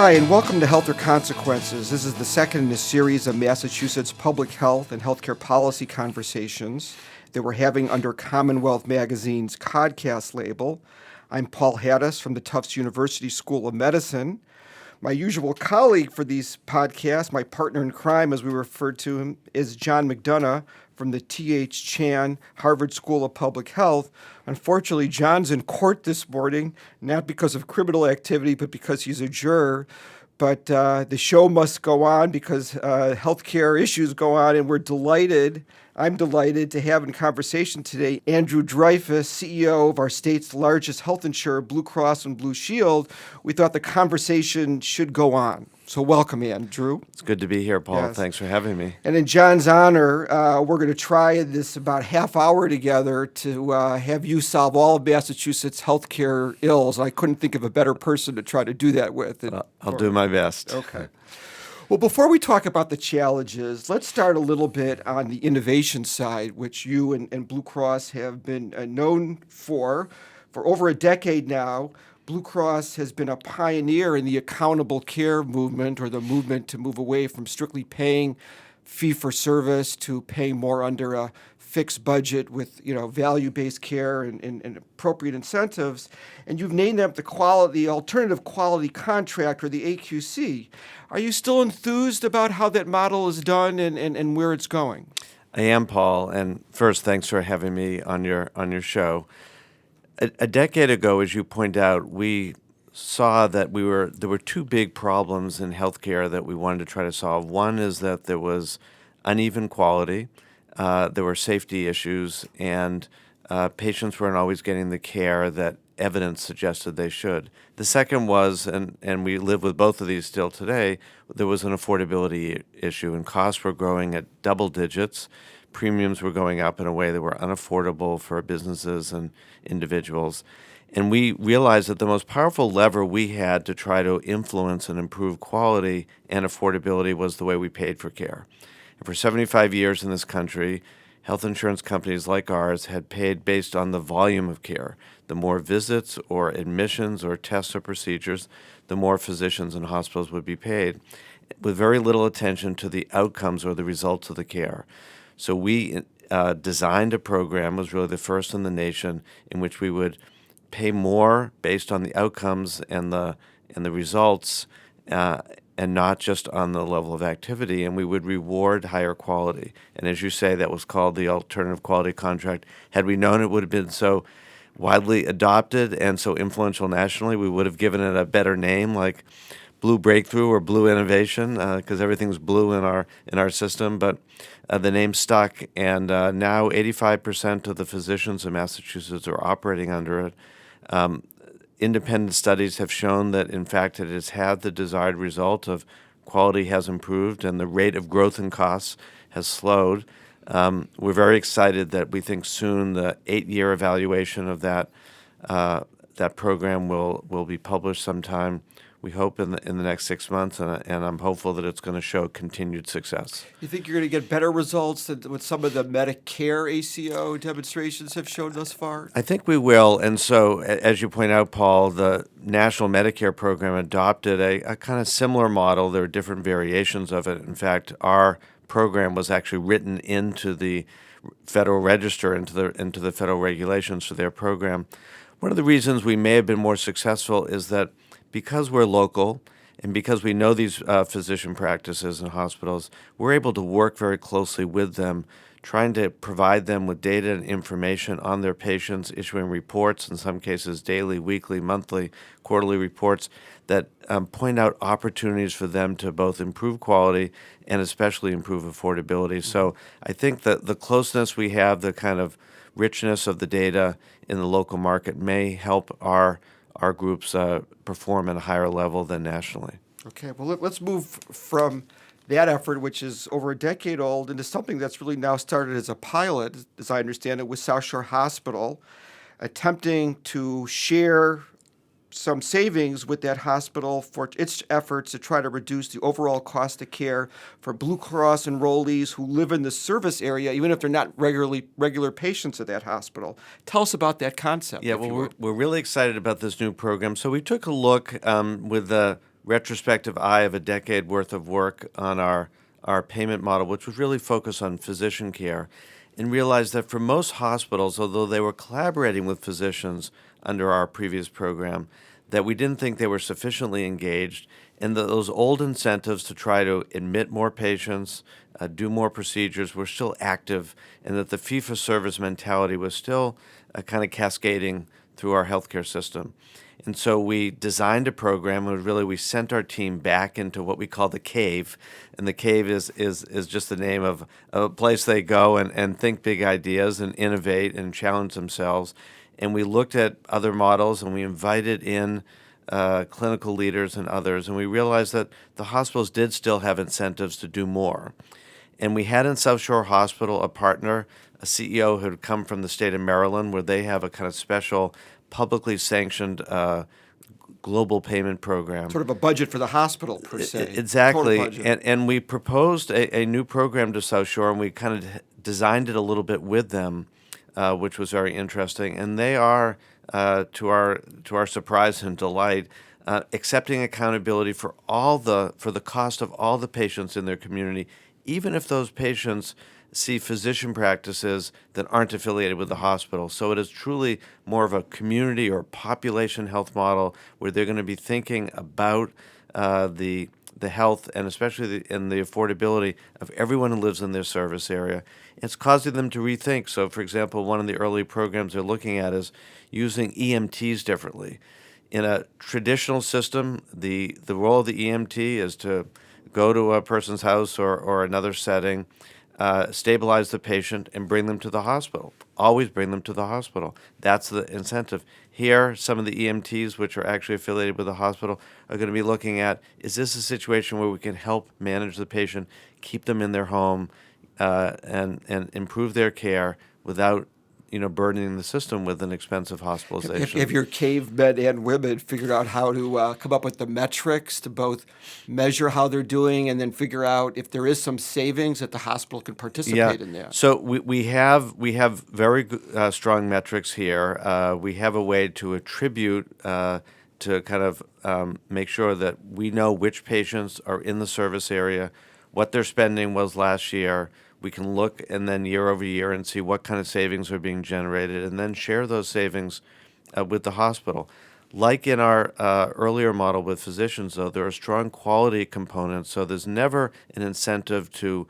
Hi, and welcome to Health or Consequences. This is the second in a series of Massachusetts public health and healthcare policy conversations that we're having under Commonwealth Magazine's Codcast label. I'm Paul Hattis from the Tufts University School of Medicine. My usual colleague for these podcasts, my partner in crime as we refer to him, is John McDonough from the T.H. Chan Harvard School of Public Health. Unfortunately, John's in court this morning, not because of criminal activity, but because he's a juror. But the show must go on because healthcare issues go on, and I'm delighted to have in conversation today Andrew Dreyfus, CEO of our state's largest health insurer, Blue Cross and Blue Shield. We thought the conversation should go on. So welcome, Andrew. It's good to be here, Paul. Yes. Thanks for having me. And in John's honor, we're going to try this about half hour together to have you solve all of Massachusetts healthcare ills. I couldn't think of a better person to try to do that with. I'll do my best. Okay. Well, before we talk about the challenges, let's start a little bit on the innovation side, which you and Blue Cross have been known for over a decade now. Blue Cross has been a pioneer in the accountable care movement, or the movement to move away from strictly paying fee-for-service to paying more under a fixed budget with value-based care and appropriate incentives. And you've named them the alternative quality contract, or the AQC. Are you still enthused about how that model is done and where it's going? I am, Paul. And first, thanks for having me on your show. A decade ago, as you point out, we saw that there were two big problems in healthcare that we wanted to try to solve. One is that there was uneven quality, there were safety issues, and patients weren't always getting the care that evidence suggested they should. The second was, and we live with both of these still today, there was an affordability issue, and costs were growing at double digits. Premiums were going up in a way that were unaffordable for businesses and individuals. And we realized that the most powerful lever we had to try to influence and improve quality and affordability was the way we paid for care. And for 75 years in this country, health insurance companies like ours had paid based on the volume of care. The more visits or admissions or tests or procedures, the more physicians and hospitals would be paid, with very little attention to the outcomes or the results of the care. So we designed a program, was really the first in the nation, in which we would pay more based on the outcomes and the results, and not just on the level of activity, and we would reward higher quality. And as you say, that was called the alternative quality contract. Had we known it would have been so widely adopted and so influential nationally, we would have given it a better name, like Blue Breakthrough or Blue Innovation, because everything's blue in our system. But the name stuck, and now 85% of the physicians in Massachusetts are operating under it. Independent studies have shown that, in fact, it has had the desired result of quality has improved and the rate of growth in costs has slowed. We're very excited that we think soon the 8-year evaluation of that program will be published sometime, we hope, in the next 6 months, and I'm hopeful that it's going to show continued success. You think you're going to get better results than what some of the Medicare ACO demonstrations have shown thus far? I think we will. And so, as you point out, Paul, the National Medicare Program adopted a kind of similar model. There are different variations of it. In fact, our program was actually written into the Federal Register, into the federal regulations for their program. One of the reasons we may have been more successful is that because we're local and because we know these physician practices and hospitals, we're able to work very closely with them, trying to provide them with data and information on their patients, issuing reports, in some cases daily, weekly, monthly, quarterly reports that point out opportunities for them to both improve quality and especially improve affordability. So I think that the closeness we have, the kind of richness of the data in the local market may help our groups perform at a higher level than nationally. Okay, well, let's move from that effort, which is over a decade old, into something that's really now started as a pilot, as I understand it, with South Shore Hospital, attempting to share some savings with that hospital for its efforts to try to reduce the overall cost of care for Blue Cross enrollees who live in the service area, even if they're not regular patients at that hospital. Tell us about that concept. Yeah, well, we're really excited about this new program. So we took a look with the retrospective eye of a decade worth of work on our payment model, which was really focused on physician care, and realized that for most hospitals, although they were collaborating with physicians under our previous program, that we didn't think they were sufficiently engaged, and that those old incentives to try to admit more patients, do more procedures were still active, and that the fee-for-service mentality was still kind of cascading through our healthcare system. And so we designed a program, and really we sent our team back into what we call the cave. And the cave is just the name of a place they go and think big ideas and innovate and challenge themselves. And we looked at other models, and we invited in clinical leaders and others, and we realized that the hospitals did still have incentives to do more. And we had in South Shore Hospital a partner, a CEO who had come from the state of Maryland, where they have a kind of special publicly sanctioned global payment program. Sort of a budget for the hospital, per se. Exactly. Total budget. And we proposed a new program to South Shore, and we kind of designed it a little bit with them, which was very interesting. And they are, to our surprise and delight, accepting accountability for the cost of all the patients in their community, even if those patients see physician practices that aren't affiliated with the hospital. So it is truly more of a community or population health model where they're going to be thinking about the health and especially the affordability of everyone who lives in their service area. It's causing them to rethink. So, for example, one of the early programs they're looking at is using EMTs differently. In a traditional system, the role of the EMT is to go to a person's house or another setting, stabilize the patient, and bring them to the hospital. Always bring them to the hospital. That's the incentive. Here, some of the EMTs, which are actually affiliated with the hospital, are going to be looking at, is this a situation where we can help manage the patient, keep them in their home, and improve their care without burdening the system with an expensive hospitalization. Have your cave men and women figured out how to come up with the metrics to both measure how they're doing and then figure out if there is some savings that the hospital can participate in that? So we have very strong metrics here. We have a way to attribute to kind of make sure that we know which patients are in the service area, what their spending was last year. We can look and then year over year and see what kind of savings are being generated and then share those savings with the hospital. Like in our earlier model with physicians, though, there are strong quality components, so there's never an incentive to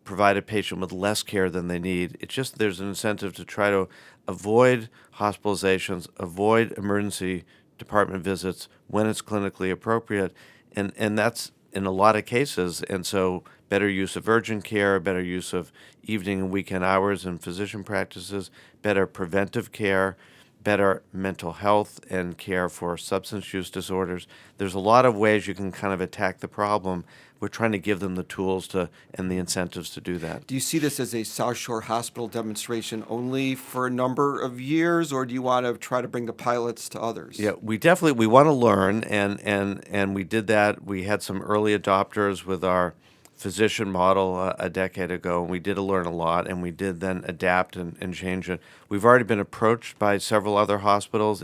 provide a patient with less care than they need. It's just there's an incentive to try to avoid hospitalizations, avoid emergency department visits when it's clinically appropriate, and that's in a lot of cases. And so better use of urgent care, better use of evening and weekend hours in physician practices, better preventive care, better mental health and care for substance use disorders. There's a lot of ways you can kind of attack the problem. We're trying to give them the tools and the incentives to do that. Do you see this as a South Shore Hospital demonstration only for a number of years, or do you want to try to bring the pilots to others? Yeah, we want to learn, and we did that. We had some early adopters with our physician model a decade ago, and we did learn a lot, and we did then adapt and change it. We've already been approached by several other hospitals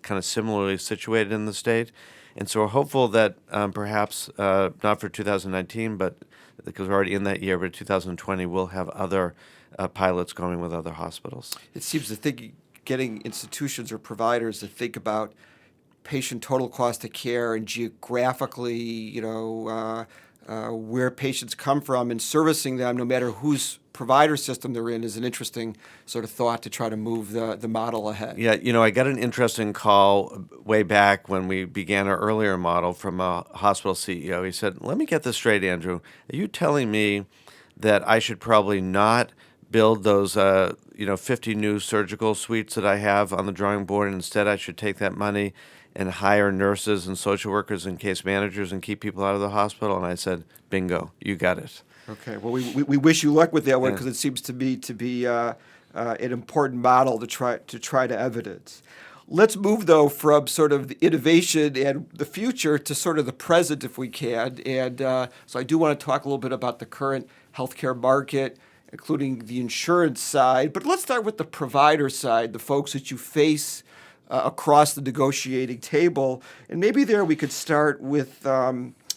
kind of similarly situated in the state, and so we're hopeful that perhaps, not for 2019, but because we're already in that year, but 2020, we'll have other pilots going with other hospitals. It seems to getting institutions or providers to think about patient total cost of care and geographically, where patients come from and servicing them, no matter whose provider system they're in, is an interesting sort of thought to try to move the model ahead. Yeah, I got an interesting call way back when we began our earlier model from a hospital CEO. He said, "Let me get this straight, Andrew. Are you telling me that I should probably not build those 50 new surgical suites that I have on the drawing board, and instead I should take that money and hire nurses and social workers and case managers and keep people out of the hospital?" And I said, "Bingo, you got it." Okay. Well, we wish you luck with that one because it seems to be an important model to try to evidence. Let's move, though, from sort of the innovation and the future to sort of the present, if we can. And so I do want to talk a little bit about the current healthcare market, including the insurance side. But let's start with the provider side, the folks that you face across the negotiating table. And maybe there we could start with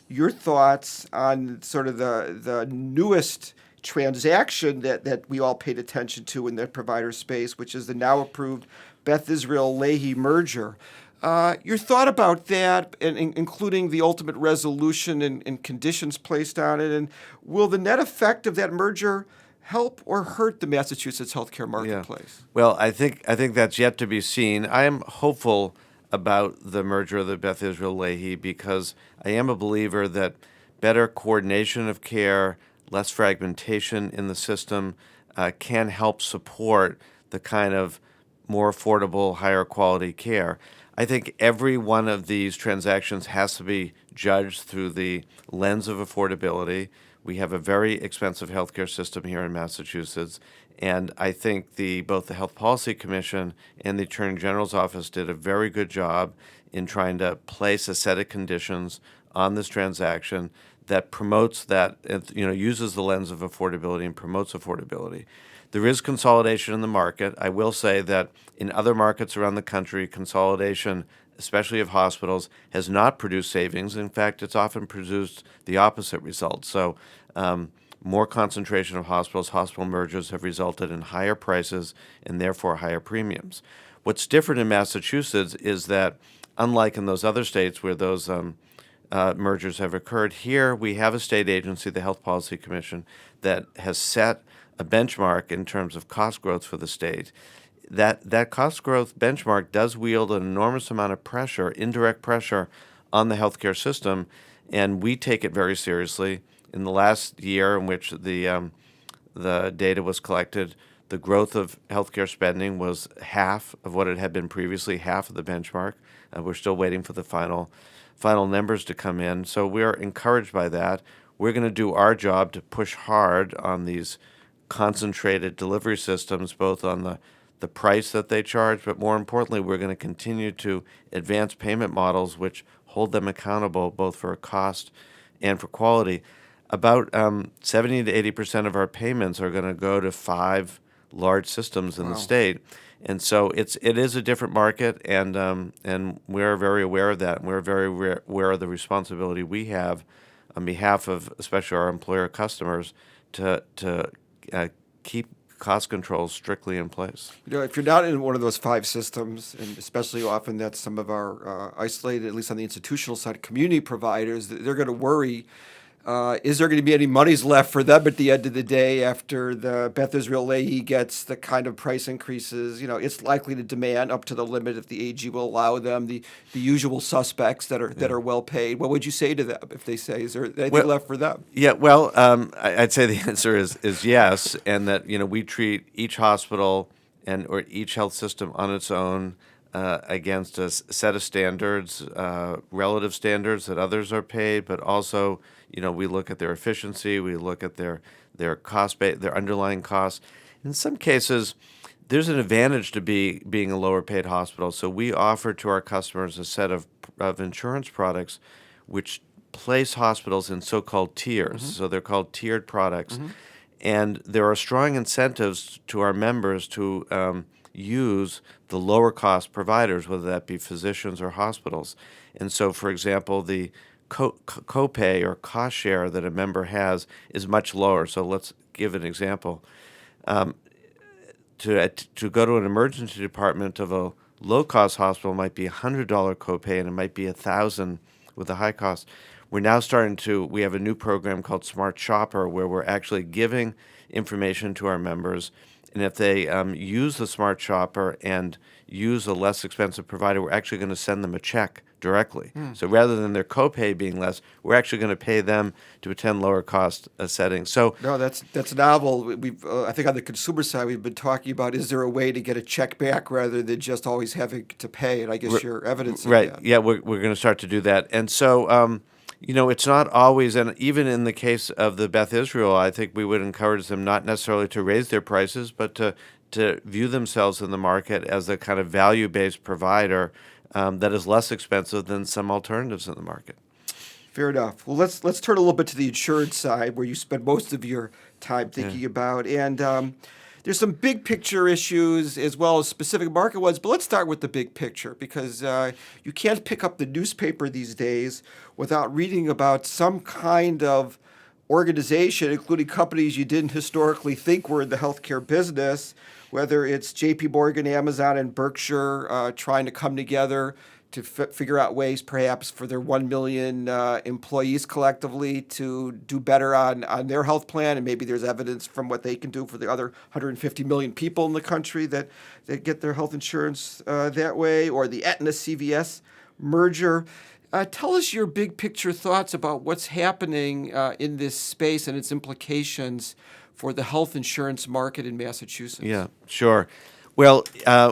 your thoughts on sort of the newest transaction that we all paid attention to in the provider space, which is the now approved Beth Israel Lahey merger. Your thought about that, and including the ultimate resolution and conditions placed on it, and will the net effect of that merger help or hurt the Massachusetts healthcare marketplace? Well, I think that's yet to be seen. I am hopeful about the merger of the Beth Israel Lahey because I am a believer that better coordination of care, less fragmentation in the system can help support the kind of more affordable, higher quality care. I think every one of these transactions has to be judged through the lens of affordability. We have a very expensive healthcare system here in Massachusetts, and I think both the Health Policy Commission and the Attorney General's office did a very good job in trying to place a set of conditions on this transaction that promotes that, uses the lens of affordability and promotes affordability. There is consolidation in the market. I will say that in other markets around the country, consolidation, especially of hospitals, has not produced savings. In fact, it's often produced the opposite result. So more concentration of hospitals, hospital mergers have resulted in higher prices and therefore higher premiums. What's different in Massachusetts is that, unlike in those other states where those mergers have occurred, here we have a state agency, the Health Policy Commission, that has set a benchmark in terms of cost growth for the state. That cost growth benchmark does wield an enormous amount of pressure, indirect pressure, on the healthcare system, and we take it very seriously. In the last year in which the data was collected, the growth of healthcare spending was half of what it had been previously, half of the benchmark. We're still waiting for the final numbers to come in, so we're encouraged by that. We're going to do our job to push hard on these concentrated delivery systems, both on the price that they charge, but more importantly, we're going to continue to advance payment models which hold them accountable both for cost and for quality. About 70 to 80% of our payments are going to go to 5 large systems in the state, and so it is a different market, and we're very aware of that. And we're very aware of the responsibility we have on behalf of especially our employer customers to keep cost controls strictly in place. If you're not in one of those 5 systems, and especially often that's some of our isolated, at least on the institutional side, community providers, they're going to worry, is there going to be any monies left for them at the end of the day after the Beth Israel Lahey gets the kind of price increases? It's likely to demand up to the limit if the AG will allow them, the usual suspects that are well paid. What would you say to them if they say, is there anything left for them? Yeah, well, I'd say the answer is yes, and that we treat each hospital or each health system on its own against a set of standards, relative standards that others are paid, but also we look at their efficiency, we look at their cost their underlying costs. In some cases, there's an advantage to being a lower paid hospital. So we offer to our customers a set of insurance products which place hospitals in so-called tiers. Mm-hmm. So they're called tiered products. Mm-hmm. And there are strong incentives to our members to use the lower cost providers, whether that be physicians or hospitals. And so, for example, the copay or cost share that a member has is much lower. So let's give an example. To go to an emergency department of a low-cost hospital might be $100 copay, and it might be $1,000 with a high cost. We're now we have a new program called Smart Shopper, where we're actually giving information to our members, and if they use the Smart Shopper and use a less expensive provider, we're actually going to send them a check directly. So rather than their copay being less, we're actually going to pay them to attend lower cost settings. So no, that's novel. We've I think on the consumer side we've been talking about, is there a way to get a check back rather than just always having to pay? And I guess your evidence of right. that. Yeah, we're going to start to do that. And so it's not always, and even in the case of the Beth Israel, I think we would encourage them not necessarily to raise their prices, but to view themselves in the market as a kind of value-based provider that is less expensive than some alternatives in the market. Fair enough. Well, let's turn a little bit to the insurance side, where you spend most of your time thinking about. And there's some big picture issues as well as specific market ones, but let's start with the big picture because you can't pick up the newspaper these days without reading about some kind of organization, including companies you didn't historically think were in the healthcare business, whether it's J.P. Morgan, Amazon, and Berkshire trying to come together to figure out ways perhaps for their 1 million employees collectively to do better on their health plan. And maybe there's evidence from what they can do for the other 150 million people in the country that get their health insurance that way, or the Aetna-CVS merger. Tell us your big picture thoughts about what's happening in this space and its implications for the health insurance market in Massachusetts. Yeah, sure. Well,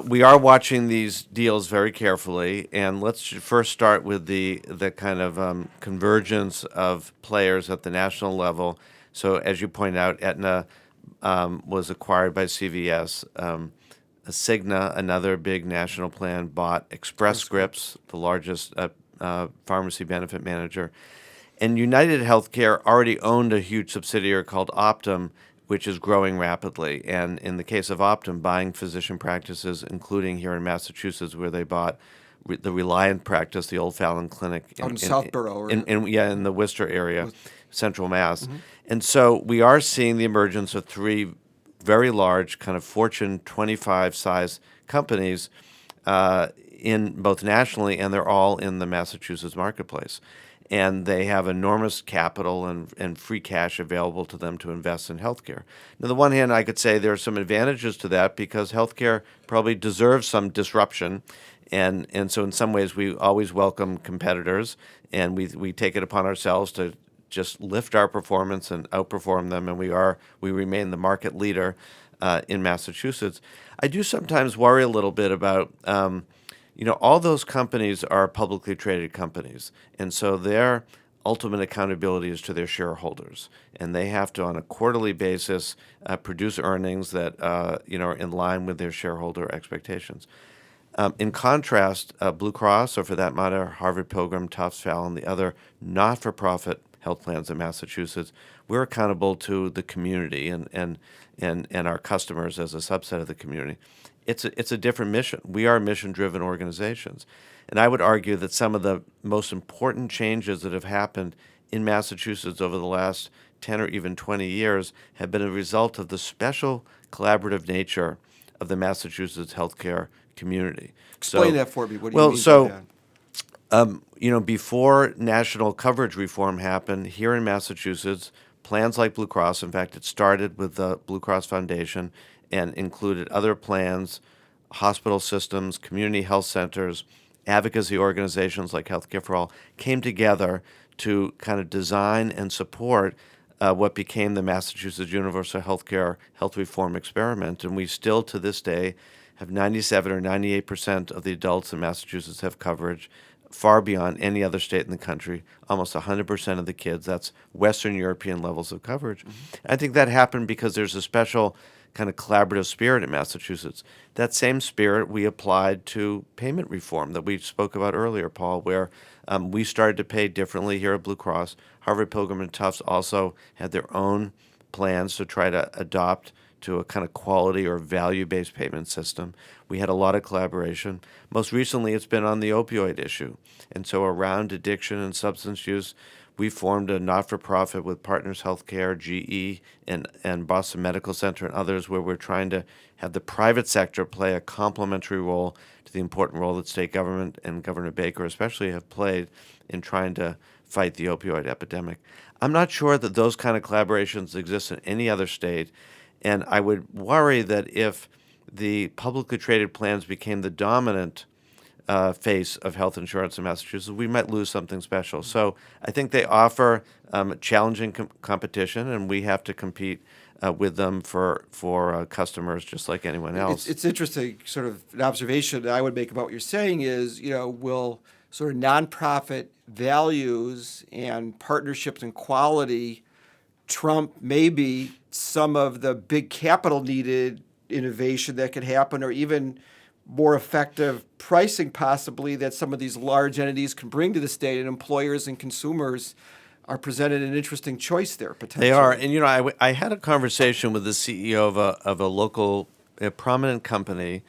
we are watching these deals very carefully, and let's first start with the kind of convergence of players at the national level. So, as you point out, Aetna was acquired by CVS. Cigna, another big national plan, bought Express Scripts, the largest pharmacy benefit manager. And United Healthcare already owned a huge subsidiary called Optum, which is growing rapidly. And in the case of Optum, buying physician practices, including here in Massachusetts, where they bought the Reliant practice, the Old Fallon Clinic. Out in Southborough. In the Worcester area, Central Mass. Mm-hmm. And so we are seeing the emergence of three very large, kind of Fortune 25 size companies in both nationally, and they're all in the Massachusetts marketplace. And they have enormous capital and free cash available to them to invest in healthcare. Now, on the one hand, I could say there are some advantages to that because healthcare probably deserves some disruption. And so in some ways, we always welcome competitors, and we take it upon ourselves to just lift our performance and outperform them, and we remain the market leader in Massachusetts. I do sometimes worry a little bit about all those companies are publicly traded companies, and so their ultimate accountability is to their shareholders, and they have to, on a quarterly basis, produce earnings that are in line with their shareholder expectations. In contrast, Blue Cross, or for that matter, Harvard Pilgrim, Tufts, Fallon, the other not-for-profit health plans in Massachusetts, we're accountable to the community and our customers as a subset of the community. It's a different mission. We are mission-driven organizations. And I would argue that some of the most important changes that have happened in Massachusetts over the last 10 or even 20 years have been a result of the special collaborative nature of the Massachusetts healthcare community. Explain that for me. What do you mean by that? Before national coverage reform happened here in Massachusetts, plans like Blue Cross, in fact, it started with the Blue Cross Foundation and included other plans, hospital systems, community health centers, advocacy organizations like Healthcare for All, came together to kind of design and support what became the Massachusetts Universal Healthcare Health Reform Experiment. And we still, to this day, have 97 or 98% of the adults in Massachusetts have coverage, far beyond any other state in the country, almost 100% of the kids. That's Western European levels of coverage. Mm-hmm. I think that happened because there's a special kind of collaborative spirit in Massachusetts. That same spirit we applied to payment reform that we spoke about earlier, Paul, where we started to pay differently here at Blue Cross. Harvard Pilgrim and Tufts also had their own plans to try to adopt to a kind of quality or value-based payment system. We had a lot of collaboration. Most recently, it's been on the opioid issue. And so around addiction and substance use, we formed a not-for-profit with Partners Healthcare, GE, and Boston Medical Center and others where we're trying to have the private sector play a complementary role to the important role that state government and Governor Baker especially have played in trying to fight the opioid epidemic. I'm not sure that those kind of collaborations exist in any other state, and I would worry that if the publicly traded plans became the dominant face of health insurance in Massachusetts, we might lose something special. So I think they offer challenging competition, and we have to compete with them for customers just like anyone else. It's interesting, sort of an observation that I would make about what you're saying is, will sort of nonprofit values and partnerships and quality trump maybe some of the big capital needed innovation that could happen, or even more effective pricing possibly that some of these large entities can bring to the state, and employers and consumers are presented an interesting choice there, potentially. They are. And, I had a conversation with the CEO of a local prominent company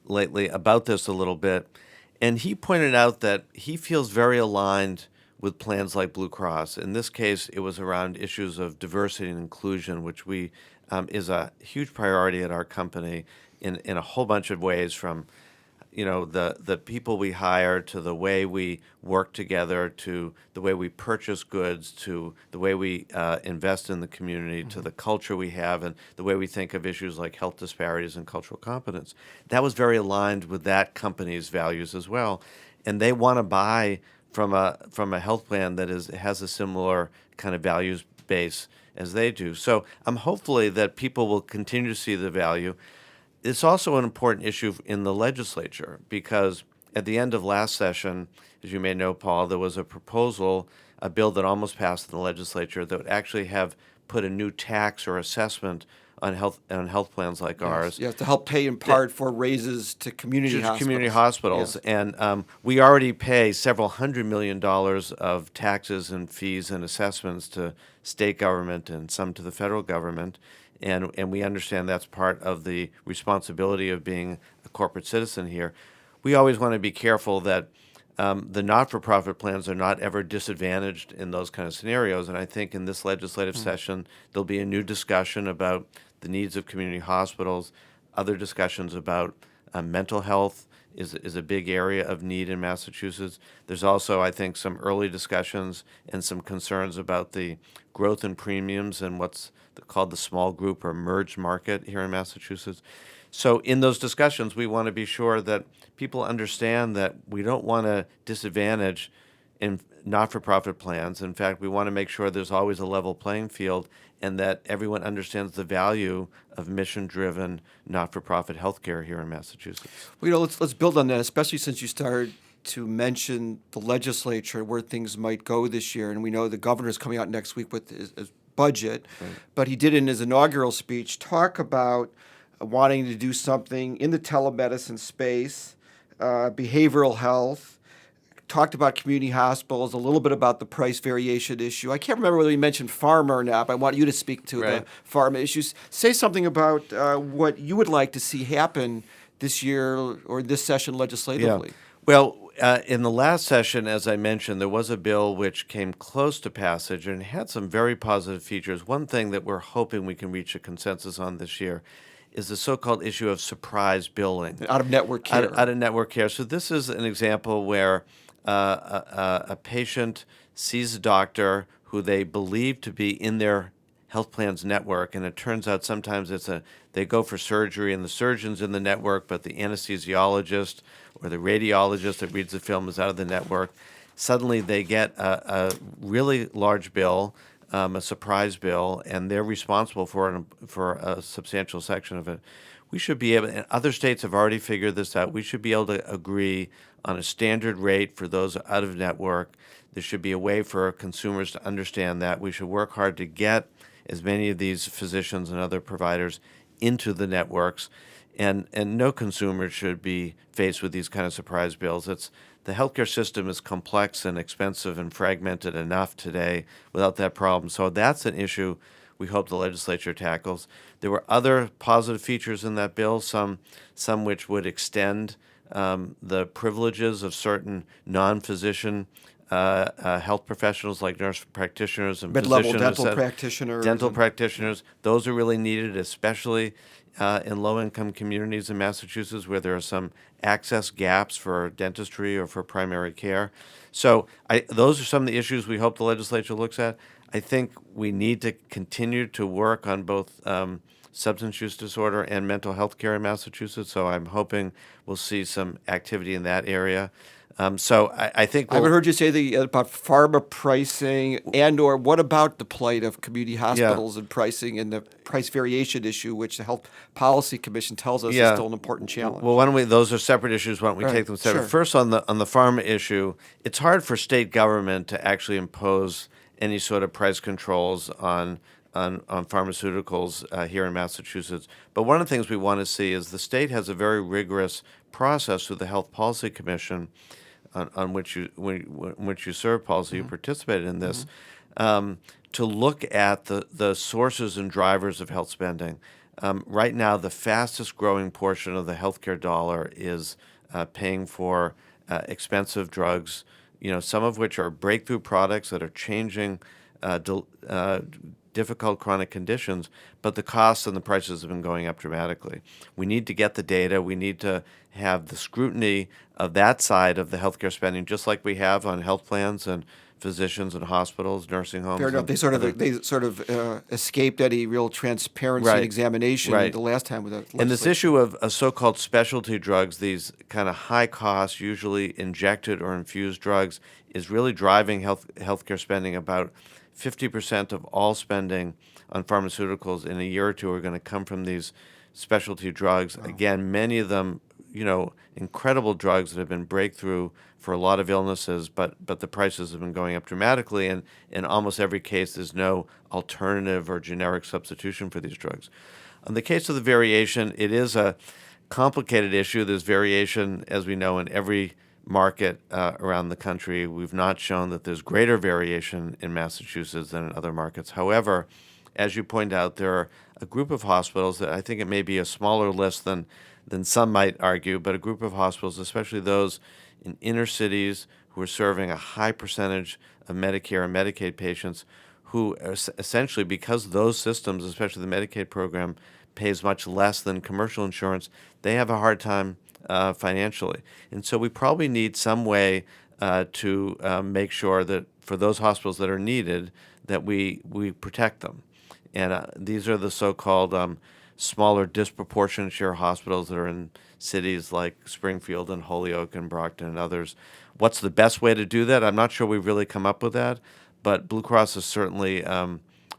lately about this a little bit. And he pointed out that he feels very aligned with plans like Blue Cross. In this case, it was around issues of diversity and inclusion, which is a huge priority at our company in a whole bunch of ways, from the people we hire, to the way we work together, to the way we purchase goods, to the way we invest in the community, to the culture we have, and the way we think of issues like health disparities and cultural competence. That was very aligned with that company's values as well. And they want to buy from a health plan that has a similar kind of values base as they do. So I'm hopefully that people will continue to see the value. It's also an important issue in the legislature, because at the end of last session, as you may know, Paul, there was a bill that almost passed in the legislature that would actually have put a new tax or assessment on health plans like ours. Yes, to help pay in part for raises to community hospitals. Yes. And we already pay several $100 million of taxes and fees and assessments to state government and some to the federal government. And we understand that's part of the responsibility of being a corporate citizen here. We always want to be careful that the not-for-profit plans are not ever disadvantaged in those kind of scenarios. And I think in this legislative session, there'll be a new discussion about the needs of community hospitals, other discussions about mental health is a big area of need in Massachusetts. There's also, I think, some early discussions and some concerns about the growth in premiums and what's called the small group or merged market here in Massachusetts. So in those discussions, we want to be sure that people understand that we don't want to disadvantage in not-for-profit plans. In fact, we want to make sure there's always a level playing field and that everyone understands the value of mission-driven not-for-profit healthcare here in Massachusetts. Well, let's build on that, especially since you started to mention the legislature, where things might go this year. And we know the governor's coming out next week with his budget, right. But he did in his inaugural speech talk about wanting to do something in the telemedicine space, behavioral health, talked about community hospitals, a little bit about the price variation issue. I can't remember whether he mentioned pharma or not, but I want you to speak to the pharma issues. Say something about what you would like to see happen this year or this session legislatively. Yeah. Well, in the last session, as I mentioned, there was a bill which came close to passage and had some very positive features. One thing that we're hoping we can reach a consensus on this year is the so-called issue of surprise billing. Out-of-network care. Out-of-network care. So this is an example where a patient sees a doctor who they believe to be in their health plan's network, and it turns out sometimes they go for surgery and the surgeon's in the network, but the anesthesiologist or the radiologist that reads the film is out of the network. Suddenly they get a really large bill, a surprise bill, and they're responsible for a substantial section of it. We should be able, and other states have already figured this out, we should be able to agree on a standard rate for those out of network. There should be a way for consumers to understand that. We should work hard to get as many of these physicians and other providers into the networks. And no consumer should be faced with these kind of surprise bills. The healthcare system is complex and expensive and fragmented enough today without that problem. So that's an issue we hope the legislature tackles. There were other positive features in that bill, some which would extend the privileges of certain non-physician health professionals like nurse practitioners and mid-level physicians, dental practitioners. Those are really needed, especially in low-income communities in Massachusetts where there are some access gaps for dentistry or for primary care. So those are some of the issues we hope the legislature looks at. I think we need to continue to work on both substance use disorder and mental health care in Massachusetts, so I'm hoping we'll see some activity in that area. So I think I haven't heard you say about pharma pricing and/or what about the plight of community hospitals and pricing and the price variation issue, which the Health Policy Commission tells us is still an important challenge. Well, those are separate issues. Why don't we take them separate? Sure. First, on the pharma issue, it's hard for state government to actually impose any sort of price controls on pharmaceuticals here in Massachusetts. But one of the things we want to see is the state has a very rigorous process through the Health Policy Commission on which you serve, Paul, so you participated in this, to look at the sources and drivers of health spending. Right now, the fastest growing portion of the healthcare dollar is paying for expensive drugs, some of which are breakthrough products that are changing difficult chronic conditions, but the costs and the prices have been going up dramatically. We need to get the data. We need to have the scrutiny of that side of the healthcare spending, just like we have on health plans and physicians and hospitals, nursing homes. Fair enough. They sort of escaped any real transparency and examination the last time with that. And this issue of so-called specialty drugs, these kind of high-cost, usually injected or infused drugs, is really driving healthcare spending. About 50% of all spending on pharmaceuticals in a year or two are going to come from these specialty drugs. Wow. Again, many of them, incredible drugs that have been breakthrough for a lot of illnesses, but the prices have been going up dramatically, and in almost every case there's no alternative or generic substitution for these drugs. In the case of the variation, it is a complicated issue. There's variation, as we know, in every market around the country. We've not shown that there's greater variation in Massachusetts than in other markets. However, as you point out, there are a group of hospitals that I think it may be a smaller list than some might argue, but a group of hospitals, especially those in inner cities who are serving a high percentage of Medicare and Medicaid patients, who essentially, because those systems, especially the Medicaid program, pays much less than commercial insurance, they have a hard time financially. And so we probably need some way to make sure that for those hospitals that are needed, that we protect them. And these are the so-called smaller disproportionate share hospitals that are in cities like Springfield and Holyoke and Brockton and others. What's the best way to do that? I'm not sure we've really come up with that, but Blue Cross is certainly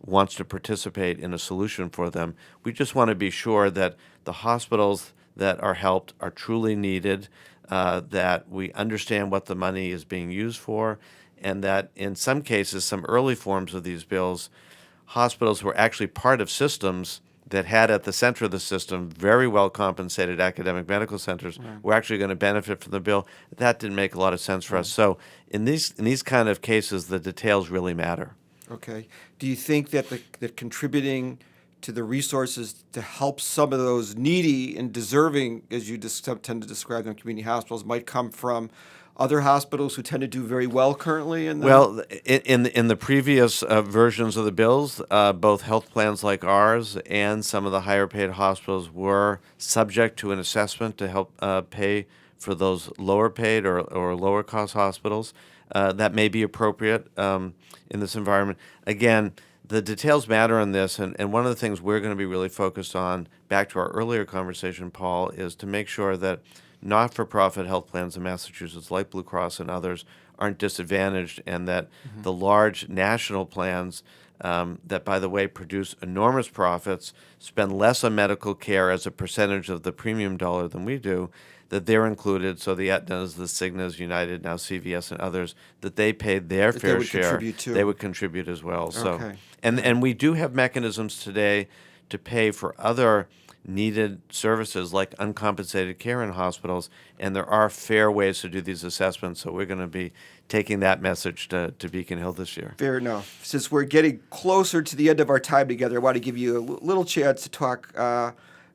wants to participate in a solution for them. We just want to be sure that the hospitals that are helped are truly needed, that we understand what the money is being used for, and that in some cases, some early forms of these bills, hospitals were actually part of systems that had at the center of the system very well compensated academic medical centers were actually going to benefit from the bill. That didn't make a lot of sense for us. So in these kind of cases, the details really matter. Okay. Do you think that that contributing to the resources to help some of those needy and deserving, as you tend to describe them, community hospitals, might come from other hospitals who tend to do very well currently? Well, in the previous versions of the bills, both health plans like ours and some of the higher paid hospitals were subject to an assessment to help pay for those lower paid or lower cost hospitals. That may be appropriate in this environment. Again, the details matter on this, and one of the things we're going to be really focused on, back to our earlier conversation, Paul, is to make sure that not-for-profit health plans in Massachusetts, like Blue Cross and others, aren't disadvantaged, and that the large national plans that, by the way, produce enormous profits, spend less on medical care as a percentage of the premium dollar than we do, that they're included, so the Aetnas, the Cignas, United, now CVS and others, that they paid their fair share. They would contribute as well. So, and we do have mechanisms today to pay for other needed services like uncompensated care in hospitals, and there are fair ways to do these assessments, so we're going to be taking that message to Beacon Hill this year. Fair enough. Since we're getting closer to the end of our time together, I want to give you a little chance to talk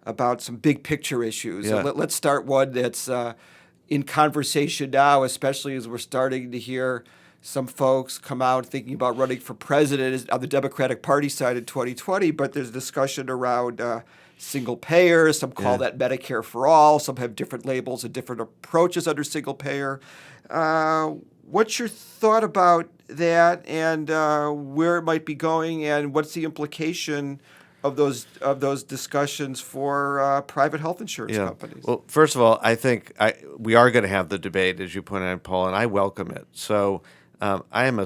about some big picture issues. Yeah. So let's start one that's in conversation now, especially as we're starting to hear some folks come out thinking about running for president on the Democratic Party side in 2020, but there's discussion around single payer. Some call that Medicare for all. Some have different labels and different approaches under single payer. What's your thought about that, and where it might be going, and what's the implication of those discussions for private health insurance companies? Well, first of all, I think we are going to have the debate, as you pointed out, Paul, and I welcome it. So I am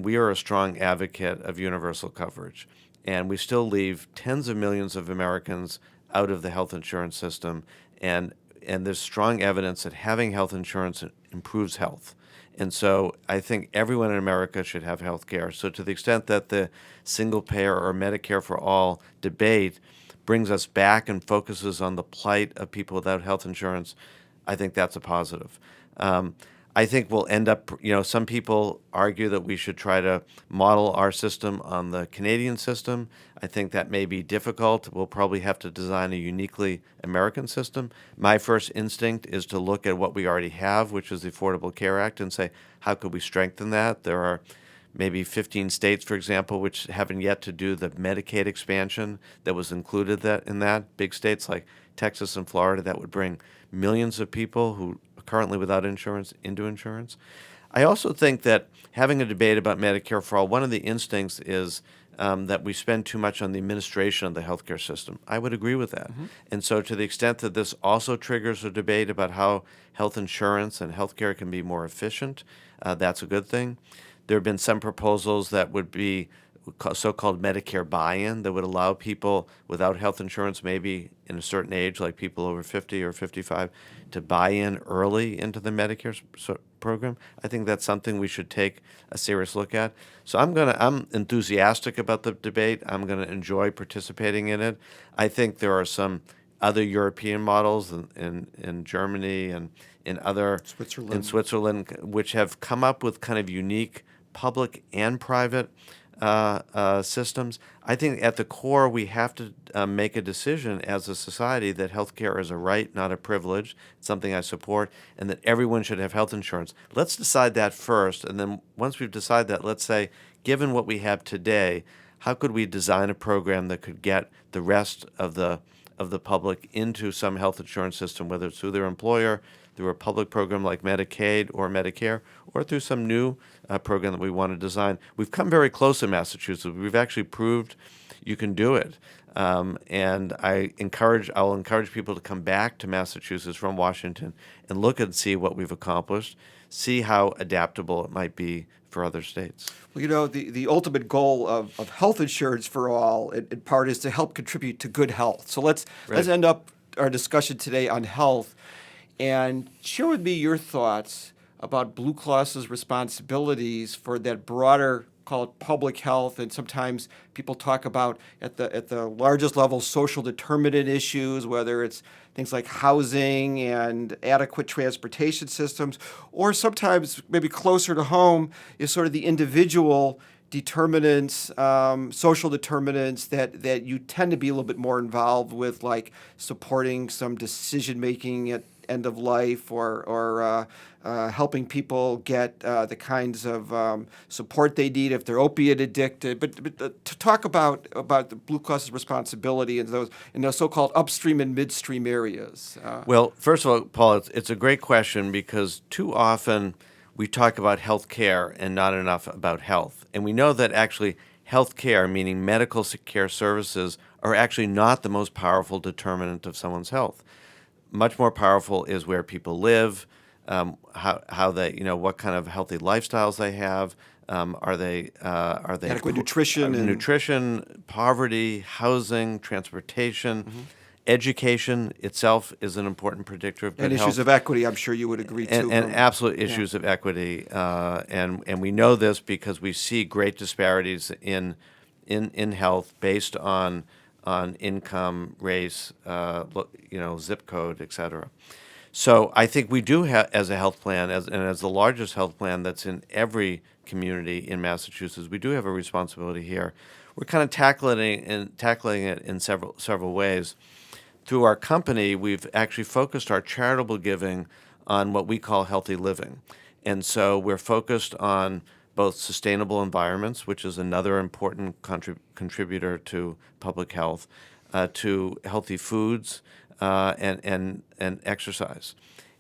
we are a strong advocate of universal coverage. And we still leave tens of millions of Americans out of the health insurance system. And there's strong evidence that having health insurance improves health. And so I think everyone in America should have health care. So to the extent that the single payer or Medicare for all debate brings us back and focuses on the plight of people without health insurance, I think that's a positive. I think we'll end up, some people argue that we should try to model our system on the Canadian system. I think that may be difficult. We'll probably have to design a uniquely American system. My first instinct is to look at what we already have, which is the Affordable Care Act, and say, how could we strengthen that? There are maybe 15 states, for example, which haven't yet to do the Medicaid expansion that was included in that. Big states like Texas and Florida that would bring millions of people who are currently without insurance into insurance. I also think that having a debate about Medicare for all, one of the instincts is that we spend too much on the administration of the healthcare system. I would agree with that. And so to the extent that this also triggers a debate about how health insurance and healthcare can be more efficient, that's a good thing. There have been some proposals that would be so-called Medicare buy-in that would allow people without health insurance, maybe in a certain age, like people over 50 or 55, to buy in early into the Medicare program. I think that's something we should take a serious look at. So I'm enthusiastic about the debate. I'm going to enjoy participating in it. I think there are some other European models in Germany and in Switzerland, which have come up with kind of unique public and private systems. I think at the core we have to make a decision as a society that healthcare is a right, not a privilege. It's something I support, and that everyone should have health insurance. Let's decide that first, and then once we've decided that, let's say, given what we have today, how could we design a program that could get the rest of the public into some health insurance system, whether it's through their employer, through a public program like Medicaid or Medicare, or through some new program that we want to design. We've come very close in Massachusetts. We've actually proved you can do it. And I'll encourage people to come back to Massachusetts from Washington and look and see what we've accomplished, see how adaptable it might be for other states. Well, the ultimate goal of health insurance for all, in part, is to help contribute to good health. So let's end up our discussion today on health, and share with me your thoughts about Blue Cross's responsibilities for that broader, call it public health, and sometimes people talk about at the largest level social determinant issues, whether it's things like housing and adequate transportation systems, or sometimes maybe closer to home is sort of the individual determinants, social determinants that you tend to be a little bit more involved with, like supporting some decision making at end of life, or helping people get the kinds of support they need if they're opiate addicted. But to talk about the Blue Cross's responsibility in those so-called upstream and midstream areas. Well, first of all, Paul, it's a great question, because too often we talk about health care and not enough about health. And we know that actually health care, meaning medical care services, are actually not the most powerful determinant of someone's health. Much more powerful is where people live, how they, what kind of healthy lifestyles they have. Are they adequate nutrition, poverty, housing, transportation, education itself is an important predictor of good health. And issues of equity, I'm sure you would agree too. And absolute issues of equity, and we know this because we see great disparities in health based on income, race, zip code, et cetera. So I think we do have, as a health plan, as the largest health plan that's in every community in Massachusetts, we do have a responsibility here. We're kind of tackling it in several ways. Through our company, we've actually focused our charitable giving on what we call healthy living. And so we're focused on both sustainable environments, which is another important contributor to public health, to healthy foods, and exercise.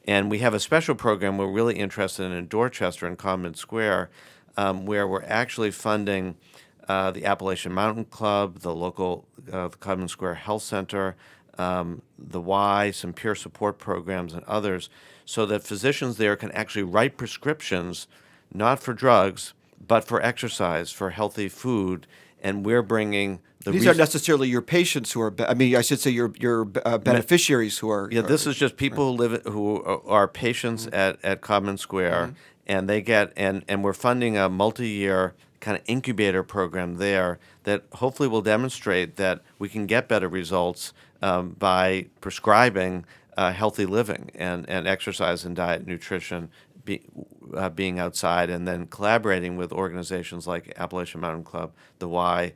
And we have a special program we're really interested in Dorchester and Common Square, where we're actually funding the Appalachian Mountain Club, the local the Common Square Health Center, the Y, some peer support programs, and others, so that physicians there can actually write prescriptions, not for drugs, but for exercise, for healthy food, and we're bringing the These aren't necessarily your patients who are, I should say your beneficiaries who are. Yeah, this is just people who are patients at Common Square, and they get, and we're funding a multi-year kind of incubator program there that hopefully will demonstrate that we can get better results by prescribing healthy living and exercise and diet, nutrition, being outside, and then collaborating with organizations like Appalachian Mountain Club, the Y,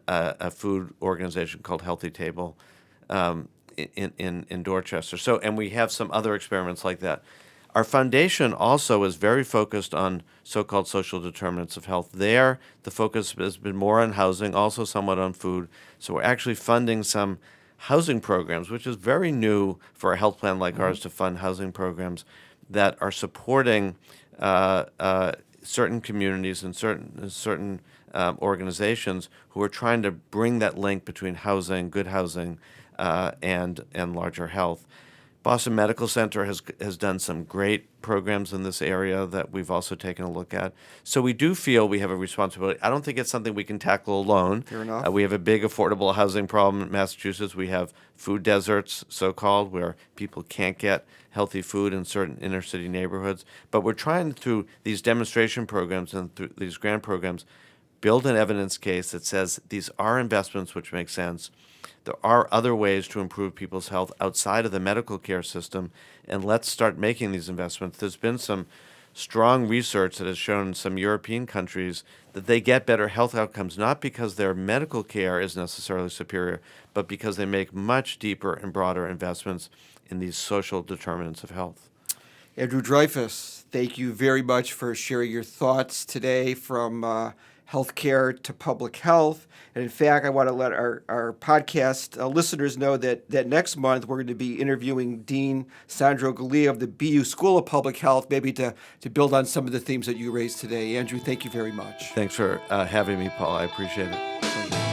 a food organization called Healthy Table, in Dorchester. So, and we have some other experiments like that. Our foundation also is very focused on so-called social determinants of health. There, the focus has been more on housing, also somewhat on food. So we're actually funding some housing programs, which is very new for a health plan like ours to fund housing programs that are supporting certain communities and certain organizations who are trying to bring that link between housing, good housing, and larger health. Boston Medical Center has done some great programs in this area that we've also taken a look at. So we do feel we have a responsibility. I don't think it's something we can tackle alone. Fair enough. We have a big affordable housing problem in Massachusetts. We have food deserts, so-called, where people can't get healthy food in certain inner-city neighborhoods. But we're trying, through these demonstration programs and through these grant programs, build an evidence case that says these are investments which make sense. There are other ways to improve people's health outside of the medical care system, and let's start making these investments. There's been some strong research that has shown in some European countries that they get better health outcomes, not because their medical care is necessarily superior, but because they make much deeper and broader investments in these social determinants of health. Andrew Dreyfus, thank you very much for sharing your thoughts today from healthcare to public health. And in fact, I want to let our podcast listeners know that next month we're going to be interviewing Dean Sandro Galea of the BU School of Public Health, maybe to build on some of the themes that you raised today. Andrew, thank you very much. Thanks for having me, Paul. I appreciate it. Pleasure.